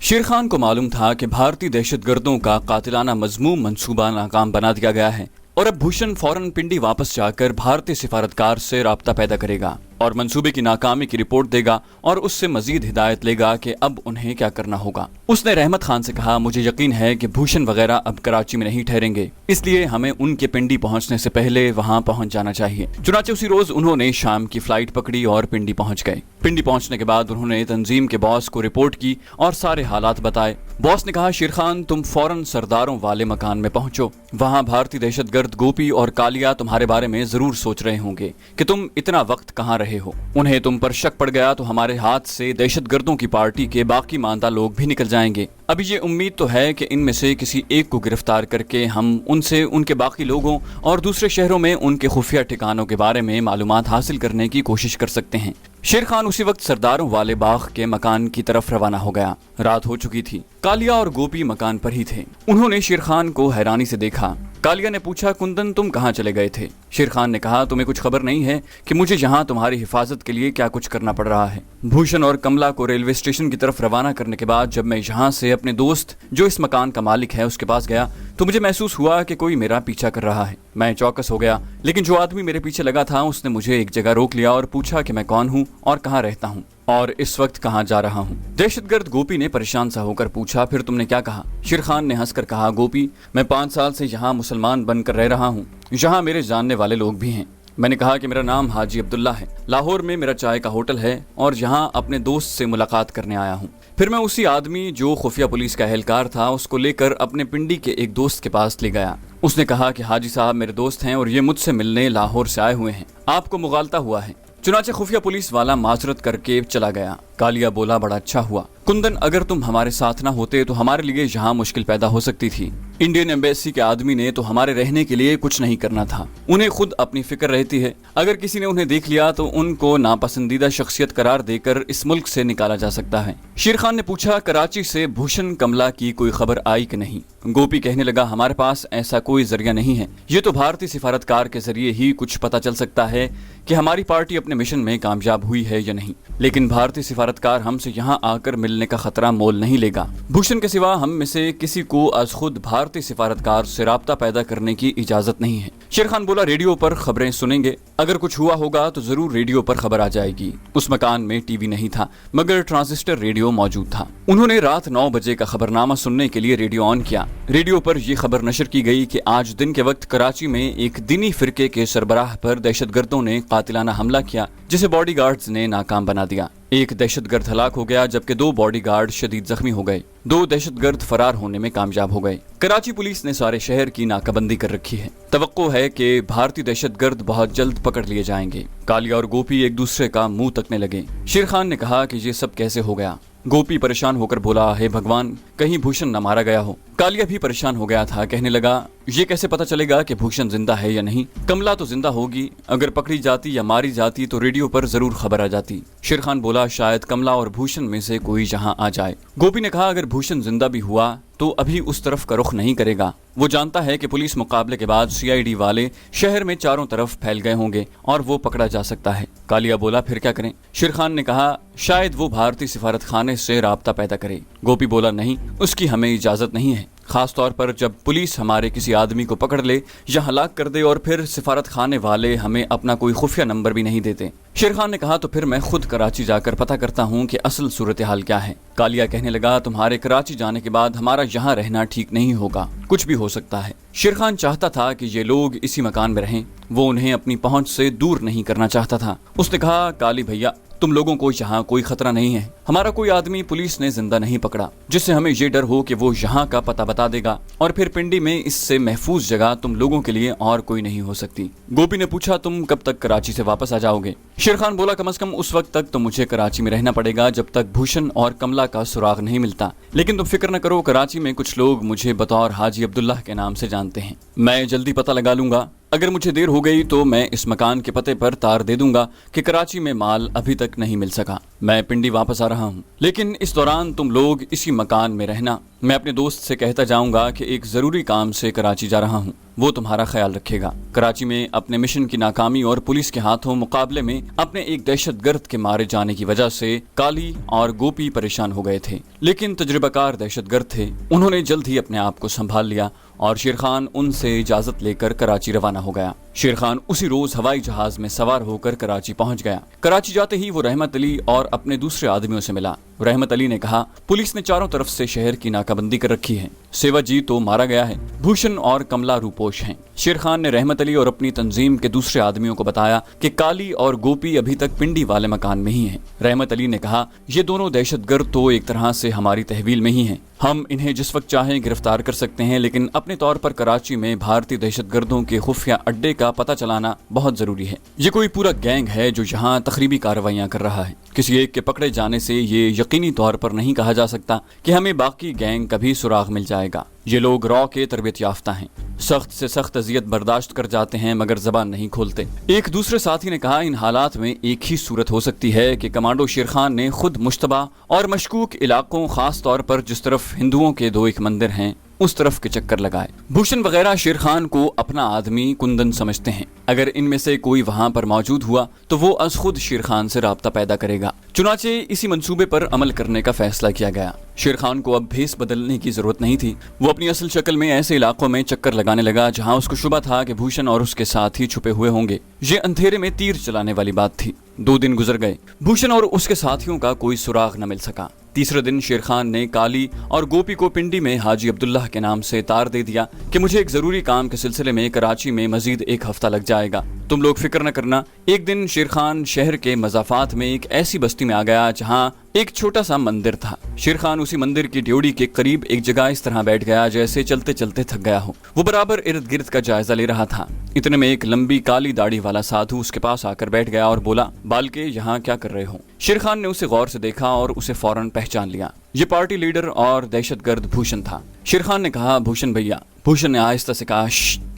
शेर खान को मालूम था कि भारतीय दहशतगर्दों का कातिलाना मजमूम मंसूबा नाकाम बना दिया गया है और अब भूषण फौरन पिंडी वापस जाकर भारतीय सिफारतकार से राब्ता पैदा करेगा और मंसूबे की नाकामी की रिपोर्ट देगा और उससे मजीद हिदायत लेगा कि अब उन्हें क्या करना होगा। उसने रहमत खान से कहा, मुझे यकीन है कि भूषण वगैरह अब कराची में नहीं ठहरेंगे, इसलिए हमें उनके पिंडी पहुंचने से पहले वहां पहुंच जाना चाहिए। चुनाचे उसी रोज उन्होंने शाम की फ्लाइट पकड़ी और पिंडी पहुंच गए। पिंडी पहुंचने के बाद उन्होंने तंजीम के बॉस को रिपोर्ट की और सारे हालात बताए। बॉस ने कहा, शेर खान तुम फौरन सरदारों वाले मकान में पहुंचो, वहां भारतीय दहशतगर्द गोपी और कालिया तुम्हारे बारे में जरूर सोच रहे होंगे कि तुम इतना वक्त कहां रहे हो। उन्हें तुम पर शक पड़ गया तो हमारे हाथ से दहशतगर्दों की पार्टी के बाकी मानदा लोग भी निकल जाएंगे। अभी ये उम्मीद तो है कि इनमें से किसी एक को गिरफ्तार करके हम उनसे उनके बाकी लोगों और दूसरे शहरों में उनके खुफिया ठिकानों के बारे में मालूमात हासिल करने की कोशिश कर सकते हैं। शेर खान उसी वक्त सरदारों वाले बाग के मकान की तरफ रवाना हो गया। रात हो चुकी थी। कालिया और गोपी मकान पर ही थे। उन्होंने शेर खान को हैरानी से देखा। कालिया ने पूछा, कुंदन तुम कहाँ चले गए थे? शेर खान ने कहा, तुम्हें कुछ खबर नहीं है कि मुझे यहाँ तुम्हारी हिफाजत के लिए क्या कुछ करना पड़ रहा है। भूषण और कमला को रेलवे स्टेशन की तरफ रवाना करने के बाद जब मैं यहाँ से अपने दोस्त जो इस मकान का मालिक है उसके पास गया तो मुझे महसूस हुआ कि कोई मेरा पीछा कर रहा है। मैं चौकस हो गया, लेकिन जो आदमी मेरे पीछे लगा था उसने मुझे एक जगह रोक लिया और पूछा कि मैं कौन हूँ और कहाँ रहता हूँ और इस वक्त कहाँ जा रहा हूँ। दहशतगर्द गोपी ने परेशान सा होकर पूछा, फिर तुमने क्या कहा? शेर खान ने हंसकर कहा, गोपी मैं 5 साल से यहाँ मुसलमान बनकर रह रहा हूँ, यहाँ मेरे जानने वाले लोग भी हैं। मैंने कहा कि मेरा नाम हाजी अब्दुल्ला है, लाहौर में मेरा चाय का होटल है और यहाँ अपने दोस्त से मुलाकात करने आया हूँ। फिर मैं उसी आदमी जो खुफिया पुलिस का एहलकार था उसको लेकर अपने पिंडी के एक दोस्त के पास ले गया। उसने कहा कि हाजी साहब मेरे दोस्त हैं और ये मुझसे मिलने लाहौर से आए हुए हैं, आपको मुगालता हुआ है। चुनाचे खुफिया पुलिस वाला माजरत करके चला गया। कालिया बोला, बड़ा अच्छा हुआ कुंदन, अगर तुम हमारे साथ ना होते तो हमारे लिए यहाँ मुश्किल पैदा हो सकती थी। इंडियन एम्बेसी के आदमी ने तो हमारे रहने के लिए कुछ नहीं करना था, उन्हें खुद अपनी फिक्र रहती है। अगर किसी ने उन्हें देख लिया तो उनको नापसंदीदा शख्सियत करार देकर इस मुल्क से निकाला जा सकता है। शेर खान ने पूछा, कराची से भूषण कमला की कोई खबर आई कि नहीं? गोपी कहने लगा, हमारे पास ऐसा कोई जरिया नहीं है, ये तो भारतीय सिफारतकार के जरिए ही कुछ पता चल सकता है कि हमारी पार्टी अपने मिशन में कामयाब हुई है या नहीं, लेकिन भारतीय सिफारतकार हमसे यहाँ आकर मिलने का खतरा मोल नहीं लेगा। भूषण के सिवा हम में से किसी को आज खुद भारतीय सिफारतकार से राब्ता पैदा करने की इजाजत नहीं है। शेर खान बोला, रेडियो पर खबरें सुनेंगे, अगर कुछ हुआ होगा तो जरूर रेडियो पर खबर आ जाएगी। उस मकान में टीवी नहीं था मगर ट्रांजिस्टर रेडियो मौजूद था। उन्होंने रात 9 बजे का खबरनामा सुनने के लिए रेडियो ऑन किया। रेडियो पर यह खबर नशर की गई कि आज दिन के वक्त कराची में एक दीनी फिरके के सरबराह पर दहशतगर्दों ने कातिलाना हमला किया जिसे बॉडीगार्ड्स ने नाकाम बना दिया। एक दहशतगर्द हलाक हो गया जबकि 2 बॉडीगार्ड शदीद जख्मी हो गए। 2 दहशतगर्द फरार होने में कामयाब हो गए। कराची पुलिस ने सारे शहर की नाकाबंदी कर रखी है। तवक्को है कि भारतीय दहशतगर्द बहुत जल्द पकड़ लिए जाएंगे। कालिया और गोपी एक दूसरे का मुंह तकने लगे। शेर खान ने कहा कि ये सब कैसे हो गया? गोपी परेशान होकर बोला, हे भगवान, कहीं भूषण न मारा गया हो। कालिया भी परेशान हो गया था, कहने लगा, ये कैसे पता चलेगा कि भूषण जिंदा है या नहीं? कमला तो जिंदा होगी, अगर पकड़ी जाती या मारी जाती तो रेडियो पर जरूर खबर आ जाती। शेर खान बोला, शायद कमला और भूषण में से कोई यहाँ आ जाए। गोपी ने कहा, अगर भूषण जिंदा भी हुआ तो अभी उस तरफ का रुख नहीं करेगा। वो जानता है कि पुलिस मुकाबले के बाद CID वाले शहर में चारों तरफ फैल गए होंगे और वो पकड़ा जा सकता है। कालिया बोला, फिर क्या करें? शेर खान ने कहा, शायद वो भारतीय सिफारत खाने से राब्ता पैदा करे। गोपी बोला, नहीं, उसकी हमें इजाजत नहीं है, खास तौर पर जब पुलिस हमारे किसी आदमी को पकड़ ले या हलाक कर दे और फिर सिफारत खाने वाले हमें अपना कोई खुफिया नंबर भी नहीं देते। शेर खान ने कहा, तो फिर मैं खुद कराची जाकर पता करता हूँ कि असल सूरत हाल क्या है। कालिया कहने लगा, तुम्हारे कराची जाने के बाद हमारा यहाँ रहना ठीक नहीं होगा, कुछ भी हो सकता है। शेर खान चाहता था कि ये लोग इसी मकान में रहें, वो उन्हें अपनी पहुंच से दूर नहीं करना चाहता था। उसने कहा, काली भैया, तुम लोगों को यहाँ कोई खतरा नहीं है, हमारा कोई आदमी पुलिस ने जिंदा नहीं पकड़ा जिससे हमें ये डर हो कि वो यहाँ का पता बता देगा और फिर पिंडी में इससे महफूज जगह तुम लोगों के लिए और कोई नहीं हो सकती। गोपी ने पूछा, तुम कब तक कराची से वापस आ जाओगे? शेर खान बोला, कम से कम उस वक्त तक तो मुझे कराची में रहना पड़ेगा जब तक भूषण और कमला का सुराग नहीं मिलता, लेकिन तुम फिक्र न करो, कराची में कुछ लोग मुझे बतौर हाजी अब्दुल्ला के नाम से जानते हैं, मैं जल्दी पता लगा लूंगा। अगर मुझे देर हो गई तो मैं इस मकान के पते पर तार दे दूंगा कि कराची में माल अभी तक नहीं मिल सका। मैं पिंडी वापस आ रहा हूँ, लेकिन इस दौरान तुम लोग इसी मकान में रहना। मैं अपने दोस्त से कहता जाऊंगा कि एक ज़रूरी काम से कराची जा रहा हूँ, वो तुम्हारा ख्याल रखेगा। कराची में अपने मिशन की नाकामी और पुलिस के हाथों मुकाबले में अपने एक दहशतगर्द के मारे जाने की वजह से काली और गोपी परेशान हो गए थे, लेकिन तजुर्बाकार दहशतगर्द थे। उन्होंने जल्द ही अपने आप को संभाल लिया और शेर खान उनसे इजाजत लेकर कराची रवाना हो गया। शेर खान उसी रोज हवाई जहाज में सवार होकर कराची पहुंच गया। कराची जाते ही वो रहमत अली और अपने दूसरे आदमियों से मिला। रहमत अली ने कहा, पुलिस ने चारों तरफ से शहर की नाकाबंदी कर रखी है। सेवाजी तो मारा गया है, भूषण और कमला रूपोश हैं। शेर खान ने रहमत अली और अपनी तंजीम के दूसरे आदमियों को बताया कि काली और गोपी अभी तक पिंडी वाले मकान में ही हैं। रहमत अली ने कहा, ये दोनों दहशतगर्द तो एक तरह से हमारी तहवील में ही हैं। हम इन्हें जिस वक्त चाहें गिरफ्तार कर सकते हैं, लेकिन अपने तौर पर कराची में भारतीय दहशतगर्दों के खुफिया अड्डे का पता चलाना बहुत जरूरी है। ये कोई पूरा गैंग है जो यहाँ तकरीबी कार्रवाइयाँ कर रहा है। किसी एक के पकड़े जाने से ये यकीनी तौर पर नहीं कहा जा सकता कि हमें बाकी गैंग कभी सुराग मिल जाएगा। ये लोग रॉ के तरबियत याफ्ता हैं, सख्त से सख्त अजियत बर्दाश्त कर जाते हैं मगर जबान नहीं खोलते। एक दूसरे साथी ने कहा, इन हालात में एक ही सूरत हो सकती है कि कमांडो शेर खान ने खुद मुश्तबा और मशकूक इलाकों, खास तौर पर जिस तरफ हिंदुओं के 2 एक मंदिर हैं, उस तरफ के चक्कर लगाए। भूषण वगैरह शेर खान को अपना आदमी कुंदन समझते हैं। अगर इनमें से कोई वहां पर मौजूद हुआ तो वो अज खुद शेर खान से राब्ता पैदा करेगा। चुनाचे इसी मंसूबे पर अमल करने का फैसला किया गया। शेर खान को अब भेस बदलने की जरूरत नहीं थी। वो अपनी असल शक्ल में ऐसे इलाकों में चक्कर लगाने लगा जहां उसको शुबा था कि भूषण और उसके साथी छुपे हुए होंगे। ये अंधेरे में तीर चलाने वाली बात थी। 2 दिन गुजर गए, भूषण और उसके साथियों का कोई सुराग न मिल सका। तीसरे दिन शेर खान ने काली और गोपी को पिंडी में हाजी अब्दुल्लाह के नाम से तार दे दिया कि मुझे एक जरूरी काम के सिलसिले में कराची में मजीद 1 हफ्ता लग जाएगा, तुम लोग फिक्र न करना। एक दिन शेर खान शहर के मजाफात में एक ऐसी बस्ती में आ गया जहां एक छोटा सा मंदिर था। शेर खान उसी मंदिर की ड्योढ़ी के करीब एक जगह इस तरह बैठ गया जैसे चलते चलते थक गया हो। वो बराबर इर्द गिर्द का जायजा ले रहा था। इतने में एक लंबी काली दाढ़ी वाला साधु उसके पास आकर बैठ गया और बोला, बालके यहाँ क्या कर रहे हो? शेर खान ने उसे गौर से देखा और उसे फौरन पहचान लिया। ये पार्टी लीडर और दहशतगर्द भूषण था। शेर खान ने कहा, भूषण भैया। भूषण ने आहिस्ता से कहा,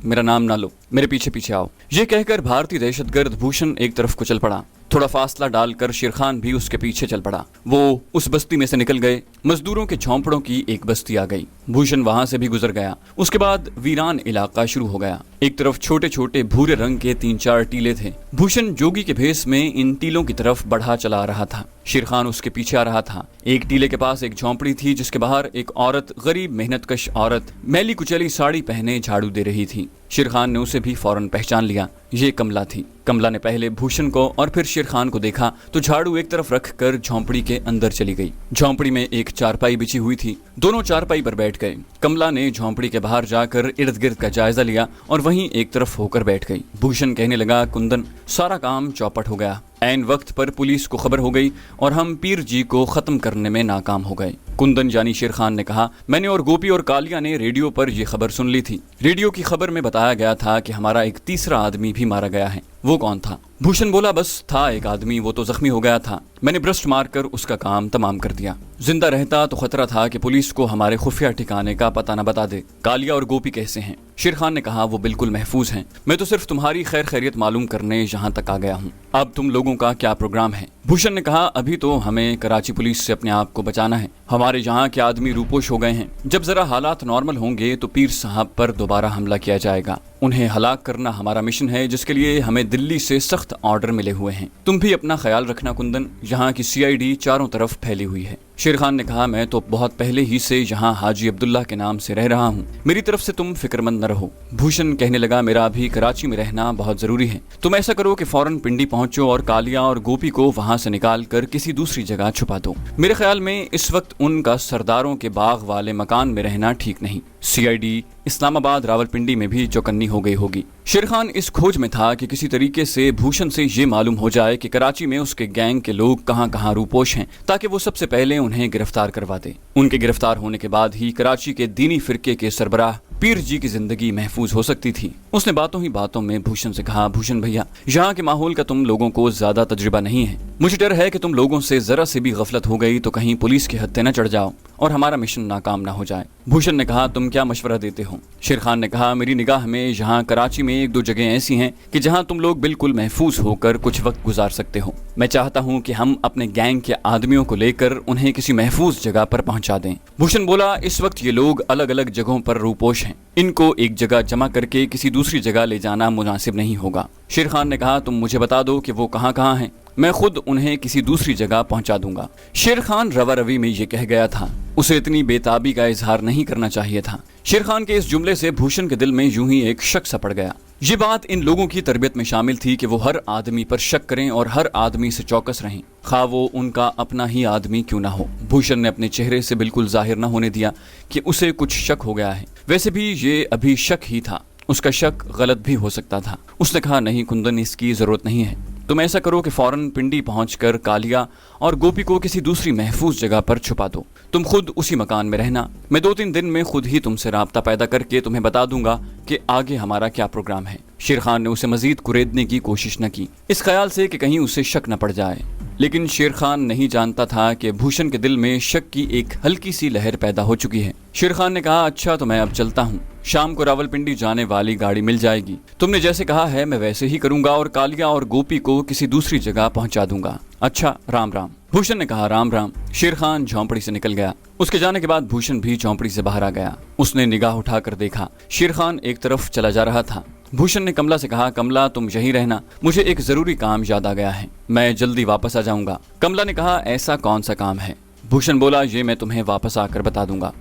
मेरा नाम ना लो, मेरे पीछे पीछे आओ। ये कहकर भारतीय दहशतगर्द भूषण एक तरफ को चल पड़ा। थोड़ा फासला डालकर शेर खान भी उसके पीछे चल पड़ा। वो उस बस्ती में से निकल गए। मजदूरों के झोंपड़ों की एक बस्ती आ गई। भूषण वहां से भी गुजर गया। उसके बाद वीरान इलाका शुरू हो गया। एक तरफ छोटे छोटे भूरे रंग के 3-4 टीले थे। भूषण जोगी के भेस में इन टीलों की तरफ बढ़ा चला रहा था। शेर खान उसके पीछे आ रहा था। एक टीले के पास एक झोंपड़ी थी जिसके बाहर एक औरत, गरीब मेहनतकश औरत, मैली कुचैली साड़ी पहने झाड़ू दे रही थी। शेर खान ने उसे भी फौरन पहचान लिया। ये कमला थी। कमला ने पहले भूषण को और फिर शेर खान को देखा तो झाड़ू एक तरफ रखकर झोंपड़ी के अंदर चली गई। झोंपड़ी में एक चारपाई बिछी हुई थी। दोनों चारपाई पर बैठ गए। कमला ने झोंपड़ी के बाहर जाकर इर्द गिर्द का जायजा लिया और वहीं एक तरफ होकर बैठ गई। भूषण कहने लगा, कुंदन, सारा काम चौपट हो गया। ऐन वक्त पर पुलिस को खबर हो गई और हम पीर जी को खत्म करने में नाकाम हो गए। कुंदन यानी शेर खान ने कहा, मैंने और गोपी और कालिया ने रेडियो पर यह खबर सुन ली थी। रेडियो की खबर में बताया गया था कि हमारा एक तीसरा आदमी भी मारा गया है। वो कौन था? भूषण बोला, बस था एक आदमी, वो तो जख्मी हो गया था। मैंने ब्रस्ट मारकर उसका काम तमाम कर दिया। जिंदा रहता तो खतरा था कि पुलिस को हमारे खुफिया ठिकाने का पता न बता दे। कालिया और गोपी कैसे हैं? शेर खान ने कहा, वो बिल्कुल महफूज हैं। मैं तो सिर्फ तुम्हारी खैर खैरियत मालूम करने यहाँ तक आ गया हूँ। अब तुम लोगों का क्या प्रोग्राम है? भूषण ने कहा, अभी तो हमें कराची पुलिस से अपने आप को बचाना है। हमारे यहाँ के आदमी रूपोश हो गए हैं। जब जरा हालात नॉर्मल होंगे तो पीर साहब पर दोबारा हमला किया जाएगा। उन्हें हलाक करना हमारा मिशन है जिसके लिए हमें दिल्ली से सख्त ऑर्डर मिले हुए हैं। तुम भी अपना ख्याल रखना कुंदन, यहाँ की CID चारों तरफ फैली हुई है। शेर खान ने कहा, मैं तो बहुत पहले ही से यहाँ हाजी अब्दुल्ला के नाम से रह रहा हूँ। मेरी तरफ से तुम फिक्रमंद न रहो। भूषण कहने लगा, मेरा अभी कराची में रहना बहुत जरूरी है। तुम ऐसा करो कि फौरन पिंडी पहुंचो और कालिया और गोपी को वहां से निकाल कर किसी दूसरी जगह छुपा दो। मेरे ख्याल में इस वक्त उनका सरदारों के बाग वाले मकान में रहना ठीक नहीं। CID इस्लामाबाद, रावलपिंडी में भी चौकन्नी हो गई होगी। शेर खान इस खोज में था कि किसी तरीके से भूषण से ये मालूम हो जाए कि कराची में उसके गैंग के लोग कहां कहां रूपोश हैं, ताकि वो सबसे पहले उन्हें गिरफ्तार करवा दे। उनके गिरफ्तार होने के बाद ही कराची के दीनी फिरके के सरबराह पीर जी की जिंदगी महफूज हो सकती थी। उसने बातों ही बातों में भूषण से कहा, भूषण भैया, यहाँ के माहौल का तुम लोगों को ज्यादा तजुर्बा नहीं है। मुझे डर है कि तुम लोगों से जरा से भी गफलत हो गई तो कहीं पुलिस के हत्थे न चढ़ जाओ और हमारा मिशन नाकाम ना हो जाए। भूषण ने कहा, तुम क्या मशवरा देते हो? शेर खान ने कहा, मेरी निगाह में यहाँ कराची में 1-2 जगह ऐसी हैं कि जहाँ तुम लोग बिल्कुल महफूज होकर कुछ वक्त गुजार सकते हो। मैं चाहता हूँ कि हम अपने गैंग के आदमियों को लेकर उन्हें किसी महफूज जगह पर पहुंचा दें। भूषण बोला, इस वक्त ये लोग अलग अलग जगहों पर रूपोश हैं, इनको एक जगह जमा करके किसी दूसरी जगह ले जाना मुनासिब नहीं होगा। शेर खान ने कहा, तुम मुझे बता दो कि वो कहाँ कहाँ हैं, मैं खुद उन्हें किसी दूसरी जगह पहुंचा दूंगा। शेर खान रवा रवी में ये कह गया था, उसे इतनी बेताबी का इजहार नहीं करना चाहिए था। शेर खान के इस जुमले से भूषण के दिल में यूं ही एक शक सा पड़ गया। ये बात इन लोगों की तरबियत में शामिल थी कि वो हर आदमी पर शक करें और हर आदमी से चौकस रहें, खा वो उनका अपना ही आदमी क्यों ना हो। भूषण ने अपने चेहरे से बिल्कुल जाहिर न होने दिया कि उसे कुछ शक हो गया है। वैसे भी ये अभी शक ही था, उसका शक गलत भी हो सकता था। उसने कहा, नहीं कुंदन, इसकी जरूरत नहीं है। तुम ऐसा करो कि फौरन पिंडी पहुंचकर कालिया और गोपी को किसी दूसरी महफूज जगह पर छुपा दो। तुम खुद उसी मकान में रहना। मैं 2-3 दिन में खुद ही तुमसे राब्ता पैदा करके तुम्हें बता दूंगा कि आगे हमारा क्या प्रोग्राम है। शेर खान ने उसे मजीद कुरेदने की कोशिश न की, इस ख्याल से कि कहीं उसे शक न पड़ जाए। लेकिन शेर खान नहीं जानता था कि भूषण के दिल में शक की एक हल्की सी लहर पैदा हो चुकी है। शेर खान ने कहा, अच्छा तो मैं अब चलता हूँ, शाम को रावलपिंडी जाने वाली गाड़ी मिल जाएगी। तुमने जैसे कहा है मैं वैसे ही करूंगा और कालिया और गोपी को किसी दूसरी जगह पहुंचा दूंगा। अच्छा, राम राम। भूषण ने कहा, राम राम। शेर खान झोंपड़ी से निकल गया। उसके जाने के बाद भूषण भी झोंपड़ी से बाहर आ गया। उसने निगाह उठाकर देखा, शेर खान एक तरफ चला जा रहा था। भूषण ने कमला से कहा, कमला तुम यहीं रहना, मुझे एक जरूरी काम याद आ गया है, मैं जल्दी वापस आ जाऊंगा। कमला ने कहा, ऐसा कौन सा काम है? भूषण बोला, ये मैं तुम्हें वापस आकर बता दूंगा।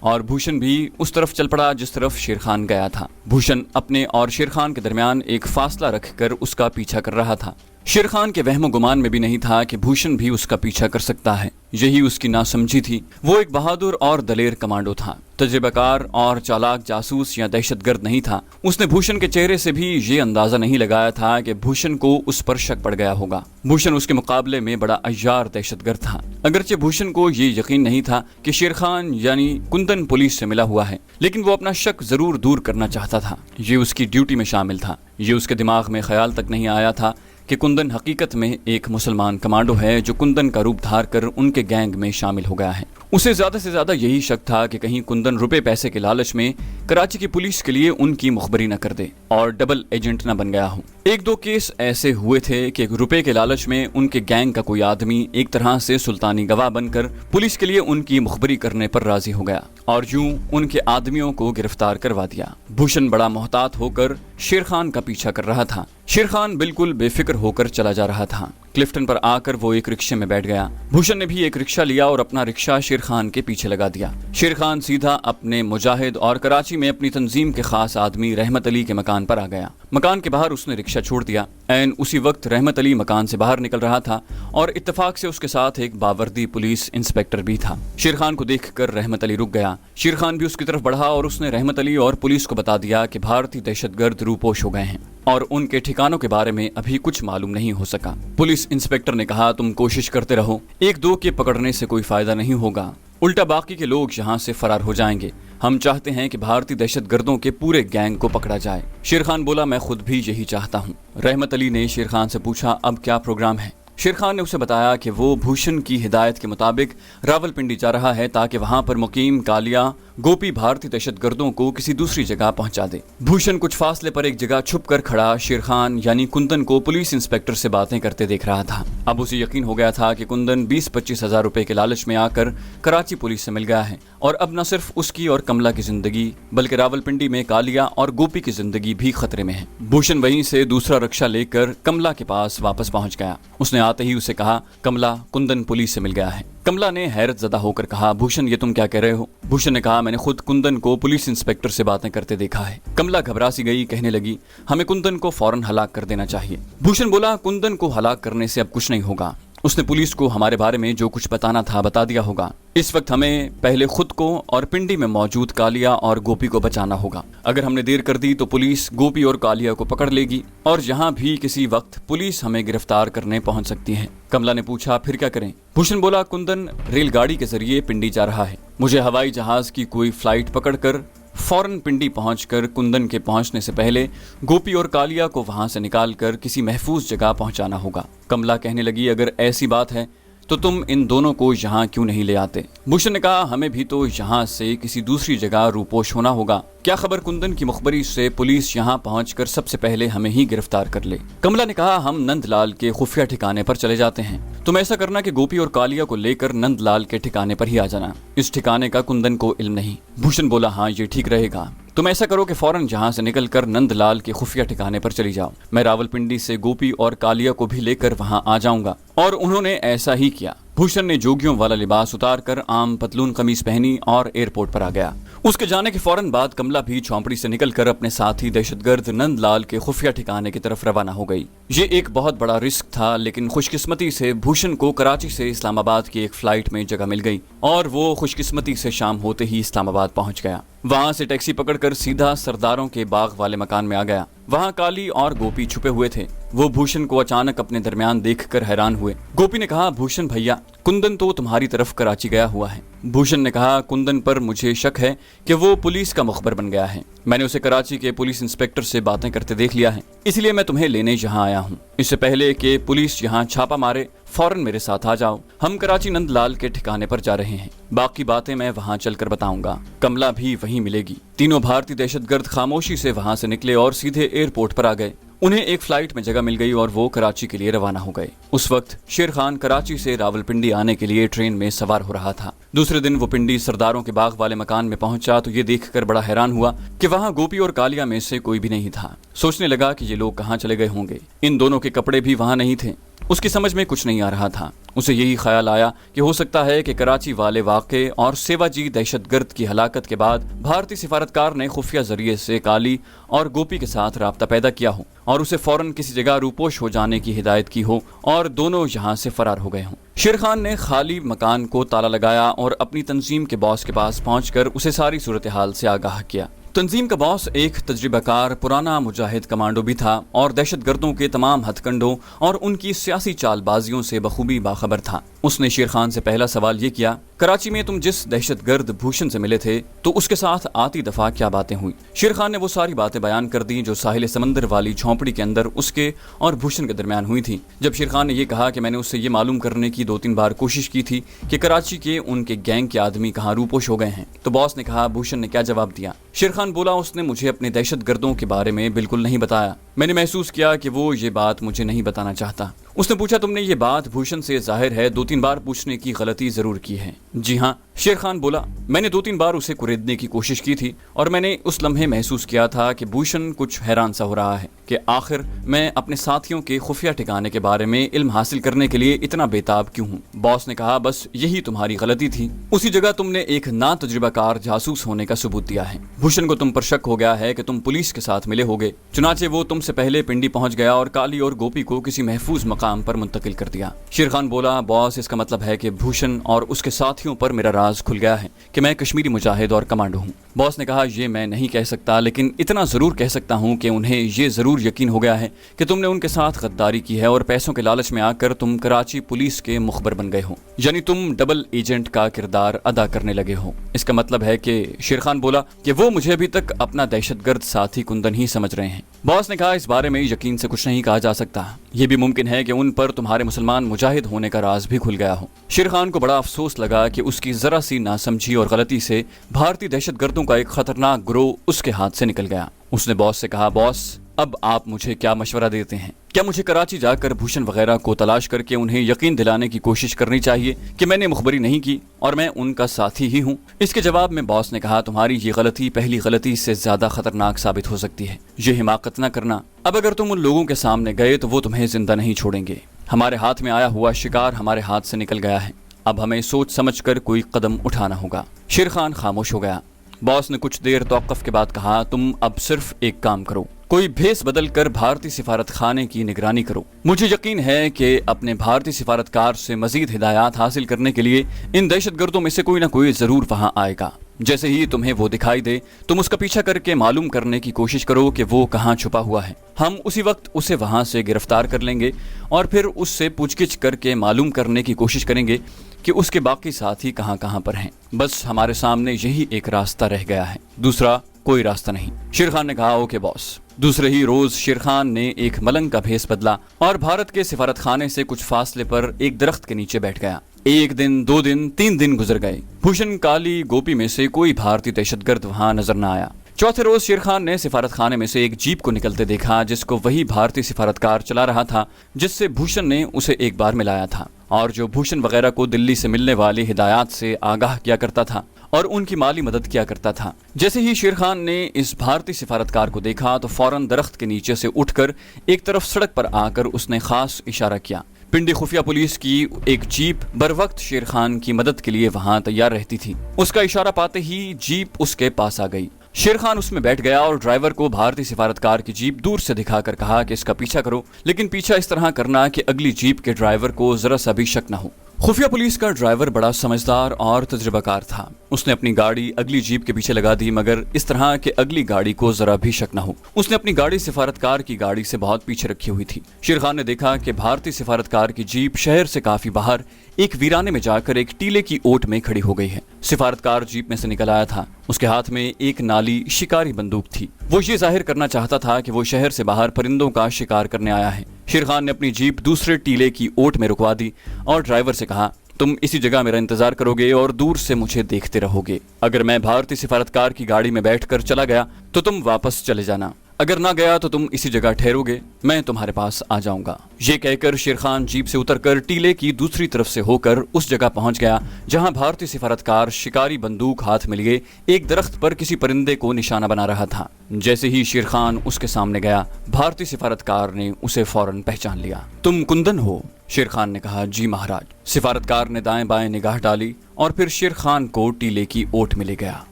और भूषण भी उस तरफ चल पड़ा जिस तरफ शेर खान गया था। भूषण अपने और शेर खान के दरमियान एक फासला रखकर उसका पीछा कर रहा था। शेर खान के वहमो गुमान में भी नहीं था कि भूषण भी उसका पीछा कर सकता है। यही उसकी नासमझी थी। वो एक बहादुर और दलेर कमांडो था, तजुर्बेकार और चालाक जासूस या दहशतगर्द नहीं था। उसने भूषण के चेहरे से भी ये अंदाजा नहीं लगाया था कि भूषण को उस पर शक पड़ गया होगा। भूषण उसके मुकाबले में बड़ा अय्यार दहशतगर्द था। अगरचे भूषण को ये यकीन नहीं था कि शेर खान यानी कुंदन पुलिस से मिला हुआ है, लेकिन वो अपना शक जरूर दूर करना चाहता था। ये उसकी ड्यूटी में शामिल था। ये उसके दिमाग में ख्याल तक नहीं आया था कि कुंदन हकीकत में एक मुसलमान कमांडो है जो कुंदन का रूप धार कर उनके गैंग में शामिल हो गया है। उसे ज्यादा से ज्यादा यही शक था कि कहीं कुंदन रुपए पैसे के लालच में कराची की पुलिस के लिए उनकी मुखबरी न कर दे और डबल एजेंट न बन गया हो। 1-2 केस ऐसे हुए थे कि रुपए के लालच में उनके गैंग का कोई आदमी एक तरह से सुल्तानी गवाह बनकर पुलिस के लिए उनकी मुखबरी करने पर राजी हो गया और यूं उनके आदमियों को गिरफ्तार करवा दिया। भूषण बड़ा मोहतात होकर शेर खान का पीछा कर रहा था। शेर खान बिल्कुल बेफिक्र होकर चला जा रहा था। क्लिफ्टन पर आकर वो एक रिक्शे में बैठ गया। भूषण ने भी एक रिक्शा लिया और अपना रिक्शा शेर खान के पीछे लगा दिया। शेर खान सीधा अपने मुजाहिद और कराची में अपनी तंजीम के खास आदमी रहमत अली के मकान पर आ गया। मकान के बाहर उसने रिक्शा छोड़ दिया। ऐन उसी वक्त रहमत अली मकान से बाहर निकल रहा था और इत्तेफाक से उसके साथ एक बावर्दी पुलिस इंस्पेक्टर भी था। शेर खान को देखकर रहमत अली रुक गया। शेर खान भी उसकी तरफ बढ़ा और उसने रहमत अली और पुलिस को बता दिया कि भारतीय दहशतगर्द रूपोश हो गए हैं और उनके ठिकानों के बारे में अभी कुछ मालूम नहीं हो सका। पुलिस इंस्पेक्टर ने कहा, तुम कोशिश करते रहो, 1-2 के पकड़ने से कोई फायदा नहीं होगा, उल्टा बाकी के लोग यहाँ से फरार हो जाएंगे। हम चाहते हैं कि भारतीय दहशतगर्दों के पूरे गैंग को पकड़ा जाए। शेर खान बोला, मैं खुद भी यही चाहता हूँ। रहमत अली ने शेर खान से पूछा, अब क्या प्रोग्राम है? शेर खान ने उसे बताया कि वो भूषण की हिदायत के मुताबिक रावलपिंडी जा रहा है ताकि वहां पर मुकीम कालिया गोपी भारतीय दहशतगर्दों को किसी दूसरी जगह पहुंचा दे। भूषण कुछ फासले पर एक जगह छुप कर खड़ा शेर खान यानी कुंदन को पुलिस इंस्पेक्टर से बातें करते देख रहा था। अब उसे यकीन हो गया था कि कुंदन 20-25 हजार रुपए के लालच में आकर कराची पुलिस से मिल गया है और अब न सिर्फ उसकी और कमला की जिंदगी बल्कि रावलपिंडी में कालिया और गोपी की जिंदगी भी खतरे में है। भूषण वहीं से दूसरा रिक्शा लेकर कमला के पास वापस पहुंच गया। उसने आते ही उसे कहा, कमला, कुंदन पुलिस से मिल गया है। कमला ने हैरत ज़दा होकर कहा, भूषण ये तुम क्या कह रहे हो? भूषण ने कहा, मैंने खुद कुंदन को पुलिस इंस्पेक्टर से बातें करते देखा है। कमला घबरा सी गई, कहने लगी, हमें कुंदन को फौरन हलाक कर देना चाहिए। भूषण बोला, कुंदन को हलाक करने से अब कुछ नहीं होगा। उसने पुलिस को हमारे बारे में जो कुछ बताना था बता दिया होगा। इस वक्त हमें पहले खुद को और पिंडी में मौजूद कालिया और गोपी को बचाना होगा। अगर हमने देर कर दी तो पुलिस गोपी और कालिया को पकड़ लेगी और यहाँ भी किसी वक्त पुलिस हमें गिरफ्तार करने पहुंच सकती है। कमला ने पूछा, फिर क्या करें? भूषण बोला, कुंदन रेलगाड़ी के जरिए पिंडी जा रहा है। मुझे हवाई जहाज की कोई फ्लाइट पकड़कर फौरन पिंडी पहुंचकर कुंदन के पहुंचने से पहले गोपी और कालिया को वहां से निकालकर किसी महफूज जगह पहुंचाना होगा। कमला कहने लगी, अगर ऐसी बात है तो तुम इन दोनों को यहाँ क्यों नहीं ले आते? भूषण ने कहा, हमें भी तो यहाँ से किसी दूसरी जगह रूपोश होना होगा। क्या खबर कुंदन की मुखबरी से पुलिस यहाँ पहुंचकर सबसे पहले हमें ही गिरफ्तार कर ले। कमला ने कहा, हम नंदलाल के खुफिया ठिकाने पर चले जाते हैं। तुम ऐसा करना कि गोपी और कालिया को लेकर नंदलाल के ठिकाने पर ही आ जाना। इस ठिकाने का कुंदन को इल्म नहीं। भूषण बोला, हाँ ये ठीक रहेगा। तुम ऐसा करो कि फौरन जहां से निकलकर नंदलाल के खुफिया ठिकाने पर चली जाओ। मैं रावलपिंडी से गोपी और कालिया को भी लेकर वहां आ जाऊंगा। और उन्होंने ऐसा ही किया। भूषण ने जोगियों वाला लिबास उतारकर आम पतलून कमीज पहनी और एयरपोर्ट पर आ गया। उसके जाने के फौरन बाद कमला भी झोंपड़ी से निकलकर अपने साथी दहशतगर्द नंदलाल के खुफिया ठिकाने की तरफ रवाना हो गई। ये एक बहुत बड़ा रिस्क था, लेकिन खुशकिस्मती से भूषण को कराची से इस्लामाबाद की एक फ्लाइट में जगह मिल गई और वो खुशकिस्मती से शाम होते ही इस्लामाबाद पहुंच गया। वहां से टैक्सी पकड़कर सीधा सरदारों के बाग वाले मकान में आ गया। वहां काली और गोपी छुपे हुए थे। वो भूषण को अचानक अपने दरमियान देखकर हैरान हुए। गोपी ने कहा, भूषण भैया, कुंदन तो तुम्हारी तरफ कराची गया हुआ है। भूषण ने कहा, कुंदन पर मुझे शक है कि वो पुलिस का मुखबर बन गया है। मैंने उसे कराची के पुलिस इंस्पेक्टर से बातें करते देख लिया है, इसलिए मैं तुम्हें लेने यहाँ आया हूँ। इससे पहले कि पुलिस यहाँ छापा मारे, फौरन मेरे साथ आ जाओ। हम कराची नंदलाल के ठिकाने पर जा रहे हैं। बाकी बातें मैं वहाँ चलकर बताऊंगा। कमला भी वहीं मिलेगी। तीनों भारतीय दहशतगर्द खामोशी से वहाँ से निकले और सीधे एयरपोर्ट पर आ गए। उन्हें एक फ्लाइट में जगह मिल गई और वो कराची के लिए रवाना हो गए। उस वक्त शेर खान कराची से रावलपिंडी आने के लिए ट्रेन में सवार हो रहा था। दूसरे दिन वो पिंडी सरदारों के बाग वाले मकान में पहुंचा तो ये देखकर बड़ा हैरान हुआ कि वहां गोपी और कालिया में से कोई भी नहीं था। सोचने लगा कि ये लोग कहाँ चले गए होंगे। इन दोनों के कपड़े भी वहां नहीं थे। उसकी समझ में कुछ नहीं आ रहा था। उसे यही ख्याल आया कि हो सकता है कि कराची वाले वाक़े और सेवाजी दहशतगर्द की हलाकत के बाद भारतीय सिफारतकार ने खुफिया जरिए से काली और गोपी के साथ राब्ता पैदा किया हो और उसे फौरन किसी जगह रूपोश हो जाने की हिदायत की हो और दोनों यहाँ से फरार हो गए हों। शेर खान ने खाली मकान को ताला लगाया और अपनी तंजीम के बॉस के पास पहुंचकर उसे सारी सूरत हाल से आगाह किया। तंजीम का बॉस एक तजुर्बाकार पुराना मुजाहिद कमांडो भी था और दहशतगर्दों के तमाम हथकंडों और उनकी सियासी चालबाजियों से बखूबी बाखबर था। उसने शेर खान से पहला सवाल ये किया, कराची में तुम जिस दहशतगर्द भूषण से मिले थे तो उसके साथ आती दफा क्या बातें हुई? शेर खान ने वो सारी बातें बयान कर दी जो साहिल समंदर वाली झोंपड़ी के अंदर उसके और भूषण के दरमियान हुई थी। जब शेर खान ने यह कहा कि मैंने उससे ये मालूम करने की 2-3 बार कोशिश की थी कि कराची के उनके गैंग के आदमी कहाँ रूपोश हो गए हैं, तो बॉस ने कहा, भूषण ने क्या जवाब दिया? शेर खान बोला, उसने मुझे अपने दहशतगर्दों के बारे में बिल्कुल नहीं बताया। मैंने महसूस किया कि वो ये बात मुझे नहीं बताना चाहता। उसने पूछा, तुमने ये बात भूषण से जाहिर है 2-3 बार पूछने की गलती जरूर की है। जी हाँ, शेर खान बोला, मैंने 2-3 बार उसे कुरेदने की कोशिश की थी और मैंने उस लम्हे महसूस किया था कि भूषण कुछ हैरान सा हो रहा है कि आखिर मैं अपने साथियों के खुफिया ठिकाने के बारे में इल्म हासिल करने के लिए इतना बेताब क्यों हूँ। बॉस ने कहा, बस यही तुम्हारी गलती थी। उसी जगह तुमने एक ना तजुर्बाकार जासूस होने का सबूत दिया है। भूषण को तुम पर शक हो गया है कि तुम पुलिस के साथ मिले होगे, चुनाचे वो तुमसे पहले पिंडी पहुंच गया और काली और गोपी को किसी महफूज मकाम पर मुंतकिल कर दिया। शेर खान बोला, बॉस, इसका मतलब है कि भूषण और उसके साथियों पर मेरा राज खुल गया है कि मैं कश्मीरी मुजाहिद और कमांडो हूँ। बॉस ने कहा, ये मैं नहीं कह सकता, लेकिन इतना जरूर कह सकता हूँ कि उन्हें ये जरूर यकीन हो गया है कि तुमने उनके साथ गद्दारी की है और पैसों के लालच में आकर तुम कराची पुलिस के मुखबर बन गए हो, यानी तुम डबल एजेंट का किरदार अदा करने लगे हो। इसका मतलब है कि शेर खान बोला कि वो मुझे अभी तक अपना दहशतगर्द साथी कुंदन ही समझ रहे हैं। बॉस ने कहा, इस बारे में यकीन से कुछ नहीं कहा जा सकता। ये भी मुमकिन है कि उन पर तुम्हारे मुसलमान मुजाहिद होने का राज भी खुल गया हो। शेर खान को बड़ा अफसोस लगा कि उसकी जरा सी नासमझी और गलती से भारतीय दहशतगर्दों का एक खतरनाक गिरोह उसके हाथ से निकल गया। उसने बॉस से कहा, बॉस, अब आप मुझे क्या मशवरा देते हैं? क्या मुझे कराची जाकर भूषण वगैरह को तलाश करके उन्हें यकीन दिलाने की कोशिश करनी चाहिए कि मैंने मुखबरी नहीं की और मैं उनका साथी ही हूँ? इसके जवाब में बॉस ने कहा, तुम्हारी ये गलती पहली गलती से ज्यादा खतरनाक साबित हो सकती है। ये हिमाकत न करना। अब अगर तुम उन लोगों के सामने गए तो वो तुम्हें जिंदा नहीं छोड़ेंगे। हमारे हाथ में आया हुआ शिकार हमारे हाथ से निकल गया है। अब हमें सोच समझ कर कोई कदम उठाना होगा। शेर खान खामोश हो गया। बॉस ने कुछ देर तौक़ुफ़ के बाद कहा, तुम अब सिर्फ एक काम करो, कोई भेस बदल कर भारतीय सिफारत खाने की निगरानी करो। मुझे यकीन है कि अपने भारतीय सिफारतकार से मजीद हिदायत हासिल करने के लिए इन दहशतगर्दों में से कोई ना कोई जरूर वहां आएगा। जैसे ही तुम्हें वो दिखाई दे तुम उसका पीछा करके मालूम करने की कोशिश करो कि वो कहाँ छुपा हुआ है। हम उसी वक्त उसे वहां से गिरफ्तार कर लेंगे और फिर उससे पूछगिछ करके मालूम करने की कोशिश करेंगे कि उसके बाकी साथी कहाँ कहाँ पर हैं। बस हमारे सामने यही एक रास्ता रह गया है, दूसरा कोई रास्ता नहीं। शेर खान ने कहा, ओके बॉस। दूसरे ही रोज शेर खान ने एक मलंग का भेष बदला और भारत के सिफारत खाने से कुछ फासले पर एक दरख्त के नीचे बैठ गया। 1 दिन, 2 दिन, 3 दिन गुजर गए। भूषण, काली, गोपी में से कोई भारतीय दहशतगर्द वहां नजर न आया। चौथे रोज शेर खान ने सिफारत खाने में से एक जीप को निकलते देखा जिसको वही भारतीय सिफारतकार चला रहा था जिससे भूषण ने उसे एक बार मिलाया था और जो भूषण वगैरह को दिल्ली से मिलने वाली हिदायत से आगाह किया करता था और उनकी माली मदद किया करता था। जैसे ही शेर खान ने इस भारतीय सिफारतकार को देखा तो फौरन दरख्त के नीचे से उठकर एक तरफ सड़क पर आकर उसने खास इशारा किया। पिंडी खुफिया पुलिस की एक जीप बर वक्त शेर खान की मदद के लिए वहां तैयार रहती थी। उसका इशारा पाते ही जीप उसके पास आ गई। शेर खान उसमें बैठ गया और ड्राइवर को भारतीय सिफारतकार की जीप दूर से दिखाकर कहा कि इसका पीछा करो, लेकिन पीछा इस तरह करना कि अगली जीप के ड्राइवर को जरा सा भी शक न हो। खुफिया पुलिस का ड्राइवर बड़ा समझदार और तजुर्बाकार था। उसने अपनी गाड़ी अगली जीप के पीछे लगा दी मगर इस तरह कि अगली गाड़ी को जरा भी शक न हो। उसने अपनी गाड़ी सिफारतकार की गाड़ी से बहुत पीछे रखी हुई थी। शेर खान ने देखा कि भारतीय सिफारतकार की जीप शहर से काफी बाहर एक वीराने में जाकर एक टीले की ओट में खड़ी हो गई है। सिफारतकार जीप में से निकल आया था। उसके हाथ में एक नाली शिकारी बंदूक थी। वो ये जाहिर करना चाहता था कि वो शहर से बाहर परिंदों का शिकार करने आया है। शेर खान ने अपनी जीप दूसरे टीले की ओट में रुकवा दी और ड्राइवर से कहा, तुम इसी जगह मेरा इंतजार करोगे और दूर से मुझे देखते रहोगे। अगर मैं भारतीय सिफारतकार की गाड़ी में बैठकर चला गया तो तुम वापस चले जाना, अगर ना गया तो तुम इसी जगह ठहरोगे, मैं तुम्हारे पास आ जाऊंगा। ये कहकर शेर खान जीप से उतरकर टीले की दूसरी तरफ से होकर उस जगह पहुंच गया जहां भारतीय सिफारतकार शिकारी बंदूक हाथ में लिए एक दरख्त पर किसी परिंदे को निशाना बना रहा था। जैसे ही शेर खान उसके सामने गया, भारतीय सिफारतकार ने उसे फौरन पहचान लिया। तुम कुंदन हो? शेर खान ने कहा, जी महाराज। सिफारतकार ने दाएं बाएं निगाह डाली और फिर शेर खान को टीले की ओट में ले गया।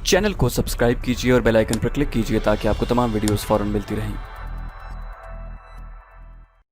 चैनल को सब्सक्राइब कीजिए और बेल आइकन पर क्लिक कीजिए ताकि आपको तमाम वीडियोस फौरन मिलती रहें।